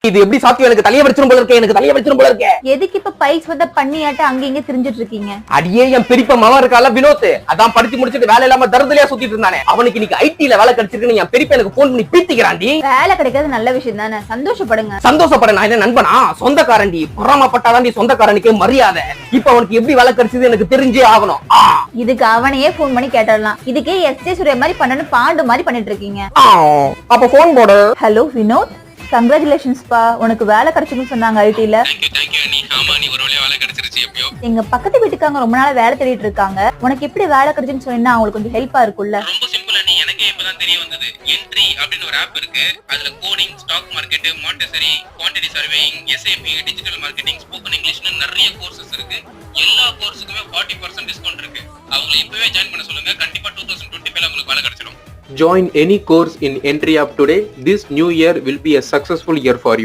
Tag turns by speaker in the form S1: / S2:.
S1: இது எப்படி சாத்தியம்? எனக்கு தலைய வச்சிரும் போல இருக்கே, எனக்கு தலைய வச்சிரும் போல இருக்கே.
S2: எதுக்கு இப்ப பைஸ் வந்த பண்ணியாட்ட அங்க இங்க திரிஞ்சிட்டு இருக்கீங்க?
S1: அடியே என் பெரியப்பா மவன் இருக்கால வினோத், அதான் படிச்சு முடிச்சிட்டு வேலை இல்லாம தருதலையா சுத்திட்டு இருந்தானே, அவனுக்கு இன்னைக்கு ஐடில வேலை கிடைச்சிருக்குன்னு என் பெரியப்பா எனக்கு போன் பண்ணி பீத்திக்கிறான்டி.
S2: வேலை கிடைக்கிறது நல்ல விஷயம் தானே, சந்தோஷப்படுங்க.
S1: சந்தோஷப்பட நான் என்ன நண்பனா? சொந்தக்காரன்டி. பொறாமப்பட்டாதான்டி சொந்தக்காரனுக்கு மரியாதை. இப்ப அவனுக்கு எப்படி வேலை கிடைச்சது எனக்கு தெரிஞ்சே ஆகணும்.
S2: இதுக்கு அவனையே போன் பண்ணி கேட்டறலாம். இதுக்கே எஸ்ஜே சூர்யா மாதிரி பண்ணனு பாண்டு மாதிரி பண்ணிட்டு இருக்கீங்க.
S1: அப்ப போன் போடு.
S2: ஹலோ வினோத், கங்க்ராச்சுலேஷன்ஸ் பா, உனக்கு வேலை கிடைச்சுன்னு சொன்னாங்க ஐடில.
S3: நீ ஒரு வழியா வேலை கிடைச்சிருச்சு எப்பயோ.
S2: எங்க பக்கத்து வீட்டுக்காரங்க ரொம்ப நாளா வேலை தேடிட்டு இருக்காங்க. உனக்கு எப்படி வேலை கிடைச்சுன்னு சொன்னா அவங்களுக்கு கொஞ்சம் ஹெல்ப்பா இருக்கும்ல.
S3: ரொம்ப சிம்பிளா, நீ எனக்கே இப்பதான் தெரிய வந்தது. என்ட்ரி அப்படின்னு ஒரு ஆப் இருக்கு. அதுல coding, stock market, Montessori, quantity surveying, SAP, digital marketing, spoken இங்கிலீஷ்னு நிறைய கோர்சஸ் இருக்கு. எல்லா கோர்ஸுக்குமே 40% டிஸ்கவுண்ட் இருக்கு. அவங்களை இப்பவே ஜாயின் பண்ண சொல்லுங்க. கண்டிப்பா 2025 உங்களுக்கு வேலை கிடைச்சிடும்.
S4: Join any course in Entry App today. This new year will be a successful year for you.